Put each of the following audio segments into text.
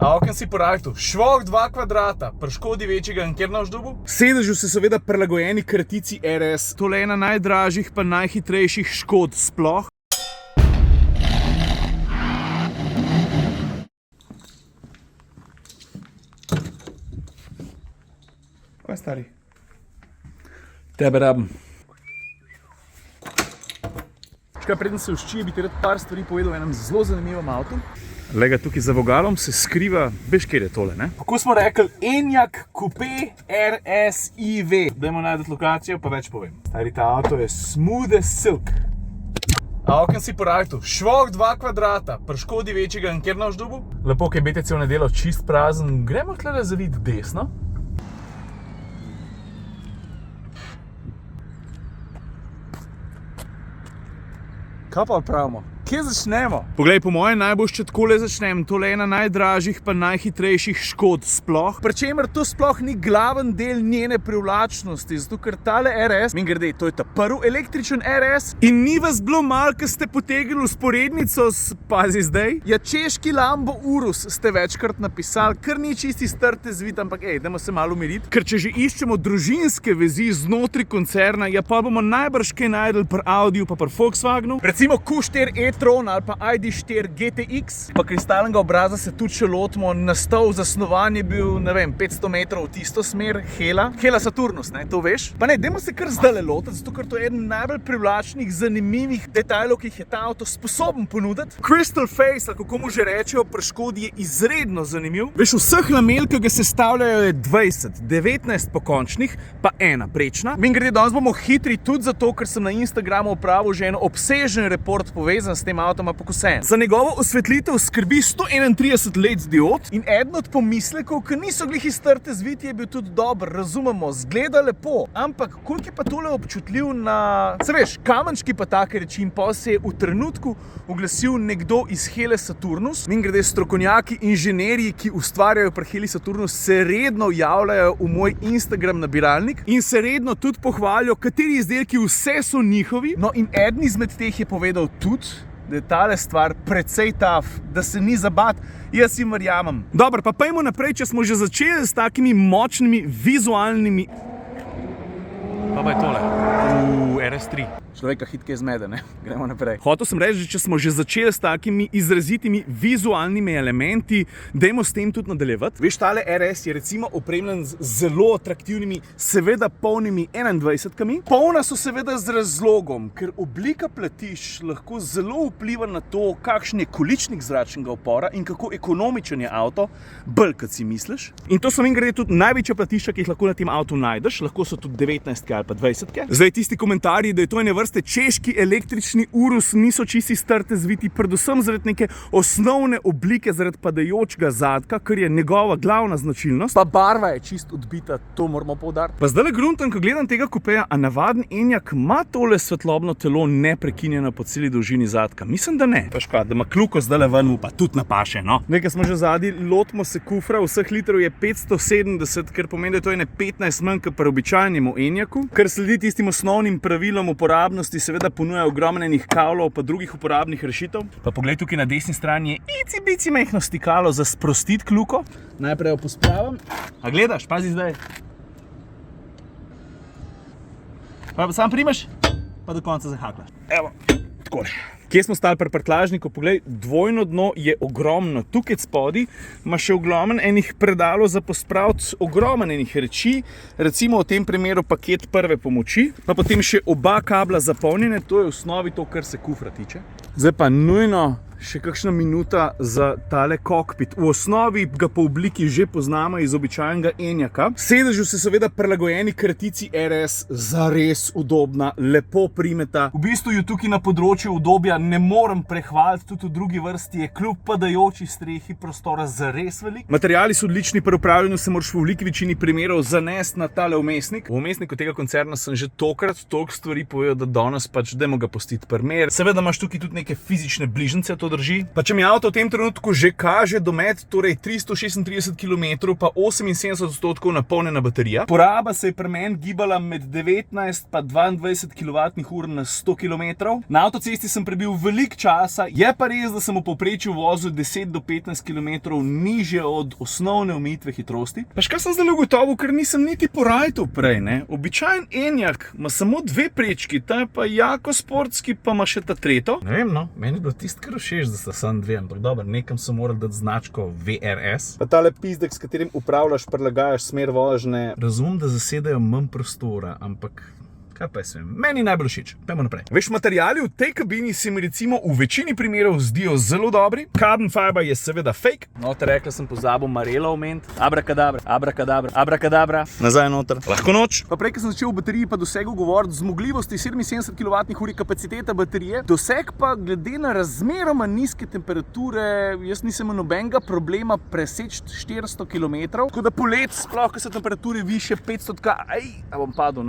A okno si porajtu, švoh 2 kvadrata, pri Škodi večjega in kjer na vzdubu? Sedežu se seveda prilagojeni kratici RS. Tole je ena najdražjih pa najhitrejših Škod sploh. Kaj stari? Tebe rabim. Škaj, preden se uščije, bi ti rad par stvari povedal o enem zelo zanimivem avtu. Lega, tukaj za vogalom se skriva, veš, kjer je tole, ne? Kako smo rekli, Enyaq Coupé RS IV. Dajmo najdeti lokacijo, pa več povem. Stari, ta avto je smooth as silk. A okno si porajtu, švoh 2 kvadrata, pri Škodi večjega in kjer na vzdubu? Lepo, kaj BTC v nedeljo čist prazen, gremo tle zavid desno. Kaj pa pravimo? Kje začnemo? Poglej, po mojem najbolj še takole začnem. Tole je ena najdražjih pa najhitrejših Škod sploh. Pričemer to sploh ni glaven del njene privlačnosti, zato ker tale RS, mimogrede, to je ta prvi električen RS in ni vas bilo malo, ko ste potegnili vzporednico s, pazi zdaj, ja, češki Lambo Urus ste večkrat napisali, kar ni čisti strte zvit, ampak dajmo se malo umiriti, ker če že iščemo družinske vezi znotraj koncerna, ja pa bomo najbrž kaj najdeli pri Audiju pa pri Volkswagenu. Recimo Q4 e-tron ali pa ID4 GTX, pa kristalnega obraza se tudi še lotimo. Nastav zasnovan je bil, ne vem, 500 metrov v tisto smer, Hella Saturnus, ne, to veš? Pa ne, dajmo se kar zdaj lotiti, zato ker to je eden najbolj privlačnih, zanimivih detajlov, ki jih je ta avto sposoben ponuditi. Crystal Face, ali kako mu že rečejo, pri Škodi je izredno zanimiv. Veš, vseh lamel, ki ga sestavljajo, je 20, 19 pokončnih, pa ena prečna. Mimogrede, danes bomo hitri tudi zato, ker sem na Instagramu opravil že en obsežen report povezan s tem avtom, ampak vseeno. Za njegovo osvetlitev skrbi 131 LED diod in eden od pomislekov, ki niso glih iz trte zviti, je bil tudi dober, razumemo, zgleda lepo, ampak koliko je pa tole občutljiv na, se veš, kamenčki pa take reči, in pa se je v trenutku oglasil nekdo iz Helle Saturnus. Mimogrede, strokovnjaki, inženirji, ki ustvarjajo pri Helli Saturnus, se redno javljajo v moj Instagram nabiralnik in se redno tudi pohvalijo, kateri izdelki vse so njihovi. No, in eden izmed teh je povedal tudi, da je tale stvar precej tough, da se ni zabat. Jaz jim verjamem. Dobro, pa pojmo naprej, če smo že začeli s takimi močnimi vizualnimi... Pa je tole. RS3. Človeka hitke zmede, ne? Gremo naprej. Hotel sem reči, če smo že začeli s takimi izrazitimi vizualnimi elementi, dajmo s tem tudi nadaljevati. Veš, tale RS je recimo opremljen z zelo atraktivnimi, seveda polnimi 21-kami. Polna so seveda z razlogom, ker oblika platišč lahko zelo vpliva na to, kakšen je količnik zračnega upora in kako ekonomičen je avto, bolj kot si misliš. In to so mimogrede tudi največja platišča, ki jih lahko na tem avtu najdeš, lahko so tudi 19-ke ali pa 20-ke. Zdaj tisti komentarji, da je to ene vrste češki električni Urus, niso čisti strte zviti, predvsem zaradi neke osnovne oblike, zaradi padajočega zadka, kar je njegova glavna značilnost. Pa barva je čist odbita, to moramo poudariti. Pa zdajle gruntam, ko gledam tega kupeja, a navaden Enyaq ima tole svetlobno telo neprekinjeno po celi dolžini zadka? Mislim, da ne. Paš pa, da ima kljuko zdajle ven, pa tudi napaše, no. Nekaj smo že zadnji, lotimo se kufra, vseh litrov je 570, kar pomeni, da to je 15 manj kot pri običajnemu Enyaqu, kar sledi tistim osnovnim pravilom uporabnosti, seveda ponuja ogromno enih kavlov pa drugih uporabnih rešitev. Pa poglej, tukaj na desni strani je ici majhno stikalo za sprostiti kljuko. Najprej jo pospravim. A gledaš, pazi zdaj. Pa sam primeš, pa do konca zahaklaš. Evo, takole. Kje smo stali pri prtljažniku? Poglej, dvojno dno je ogromno. Tukaj spodaj ima še ogromno enih predalov za pospraviti, ogromno enih reči, recimo v tem primeru paket prve pomoči, pa potem še oba kabla zapolnjene, to je v osnovi to, kar se kufra tiče. Zdaj pa nujno še kakšna minuta za tale kokpit. V osnovi ga po obliki že poznamo iz običajnega Enyaqa. Sedežu se seveda prilagojeni kratici RS, zares udobna, lepo primeta. V bistvu jo tukaj na področju udobja ne morem prehvaliti, tudi v drugi vrsti je kljub padajoči strehi prostora zares velik. Materiali so odlični, pri upravljanju se moraš v veliki večini primerov zanesti na tale vmesnik. V vmesniku tega koncerna sem že tokrat toliko stvari povedal, da danes pač dajmo ga pustiti primer. Seveda imaš tukaj tudi neke fizične bližnjice, to drži. Pa če mi avto v tem trenutku že kaže domet, torej 336 km pa 78% napolnjena baterija. Poraba se je pri meni gibala med 19 pa 22 kWh na 100 km. Na avtocesti sem prebil veliko časa, je pa res, da sem v povprečju vozil 10 do 15 km nižje od osnovne omejitve hitrosti. Pa še kaj sem zdaj ugotovil, ker nisem niti porajtal prej, ne? Običajen Enyaq ima samo 2 prečki, ta je pa jako sportski, pa ima še ta tretjo. Ne vem, no, meni je bilo tisto kar všeč, da sta samo 2, ampak dobro, nekam sem moral dati značko VRS. Pa tale pizdek, s katerim upravljaš, prilagajaš smer vožnje. Razumem, da zasedajo manj prostora, ampak kaj pa jaz vem, meni najbolj všeč. Pojmo naprej. Veš, materiali v tej kabini se mi recimo v večini primerov zdijo zelo dobri. Carbon fiber je seveda fake. Noter rekla sem pozabil Marela omeniti. Abrakadabra, abrakadabra, abrakadabra. Nazaj noter. Lahko noč. Pa prej, ko sem začel o bateriji pa dosegu govoriti, zmogljivosti 77 kWh kapaciteta baterije, doseg pa glede na razmeroma nizke temperature, jaz nisem imel nobenega problema preseči 400 km. Tako da polet, sploh, ko so temperature više 500 bom padel,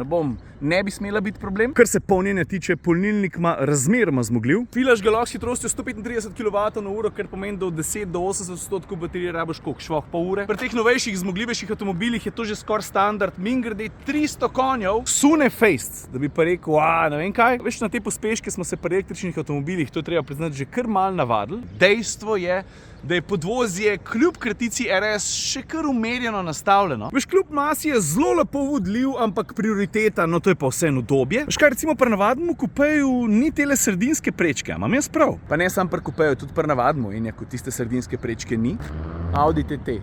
ne bi smela biti problem. Kar se polnjenja tiče, polnilnik ima razmeroma zmogljiv. Filaš ga lahko s hitrostjo 135 kWh, kar pomeni, da od 10 do 80% baterije rabiš koliko? Švoh pol ure. Pri teh novejših, zmogljivejših avtomobilih je to že skoraj standard. Mimogrede 300 konjev, sune faced, da bi pa rekel, ne vem kaj. Veš, na te pospeške smo se pri električnih avtomobilih, to je treba priznati, že kar malo navadili. Dejstvo je, da je podvozje kljub kratici RS še kar umerjeno nastavljeno. Veš, kljub masi je zelo lepo vodljiv, ampak prioriteta, no to je pa vseeno udobje. Veš kaj, recimo pri navadnemu kupeju ni tele sredinske prečke, imam jaz prav? Pa ne sam pri kupeju, tudi pri navadnemu Enyaqu tiste sredinske prečke ni. Audi TT,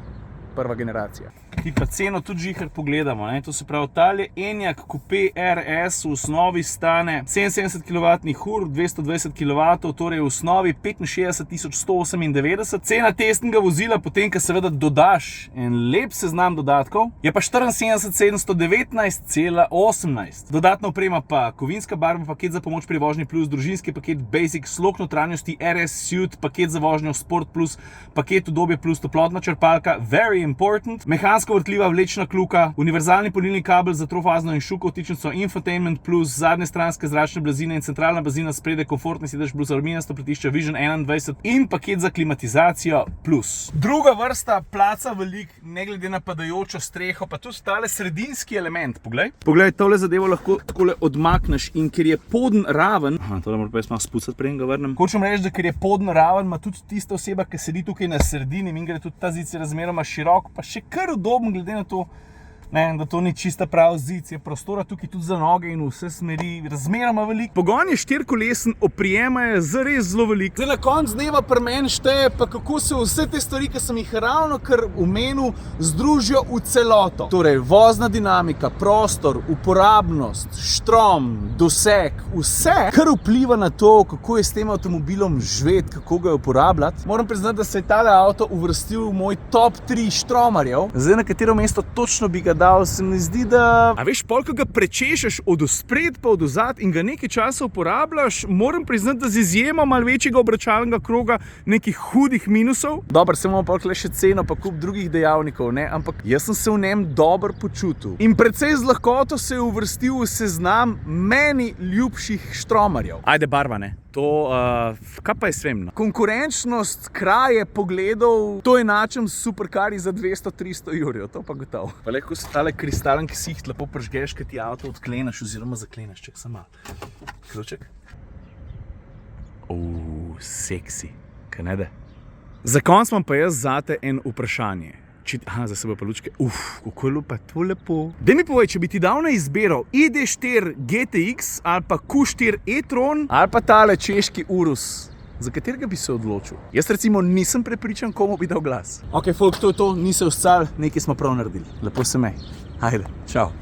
prva generacija. Ki pa ceno tudi žihar pogledamo, ne? To se pravi, tale Enyaq Coupe RS v osnovi stane 77 kWh, 220 kW, torej v osnovi 65 198. Cena testnega vozila, potem, ko seveda dodaš en lep seznam dodatkov, je pa 74 719,18. Dodatna oprema pa kovinska barva, paket za pomoč pri vožnji plus, družinski paket Basic, slog notranjosti RS Suite, paket za vožnjo Sport plus, paket udobje plus, toplotna črpalka, very important, mehansko vrtljiva vlečna kljuka, univerzalni polnilni kabel za trofazno in šuko vtičnico, infotainment plus, zadnje stranske zračne blazine in centralna blazina spredaj, komfortni sedež plus, aluminijasto platišče Vision 21 in paket za klimatizacijo plus. Druga vrsta, placa velik, ne glede na padajočo streho, pa tudi tale sredinski element, poglej. Poglej, tole zadevo lahko takole odmakneš in ker je poden raven, tole moram pa jaz malo spucati, preden ga vrnem. Hočem reči, da ker je poden raven, ima tudi tista oseba, ki sedi tukaj na sredini, in gre tudi ta zid razmeroma širok, pa še kar udoben, glede na to, da to ni čista prav zid, je prostora tukaj tudi za noge in vse smeri razmeroma veliko. Pogon je 4-kolesen, oprijema je zares zelo veliko. Zdaj na konc dneva pri meni šteje pa kako se vse te stvari, ki sem jih ravno kar omenil, združijo v celoto. Torej, vozna dinamika, prostor, uporabnost, štrom, doseg, vse, kar vpliva na to, kako je s tem avtomobilom živeti, kako ga je uporabljati. Moram priznati, da se je tale avto uvrstil v moj top 3 štromarjev. Zdaj, na katero mesto točno bi ga dal, se mi zdi, da... A veš, pol, ko ga prečešeš od ospred pa od ozad in ga nekaj časa uporabljaš, moram priznati, da z izjemo malo večjega obračalnega kroga nekih hudih minusov. Dobro, se imamo pol še ceno pa kup drugih dejavnikov, ne? Ampak jaz sem se v njem dobro počutil. In precej z lahkoto se je uvrstil v seznam meni ljubših štromarjev. Ajde, barva, ne? To, kaj pa jaz vem, no? Konkurenčnost, kraje, pogledov, to je načem superkari za 200-300 jurjev, to pa gotovo. Pa lahko se tale kristalen ksiht lepo pržgeš, kad ti avto odkleneš oziroma zakleneš, ček sam malo. Ključek. Seksi, kaj ne de? Za konc imam pa jaz zate en vprašanje. Za sebe pa lučke. Kako je pa to lepo. Daj mi povej, če bi ti dal na izbiro ID4 GTX ali pa Q4 e-tron ali pa tale češki Urus, za katerega bi se odločil? Jaz recimo nisem prepričan, komu bi dal glas. Ok, folk, to je to, ni se uscal, nekaj smo prav naredili. Lepo se mej. Ajde, čau.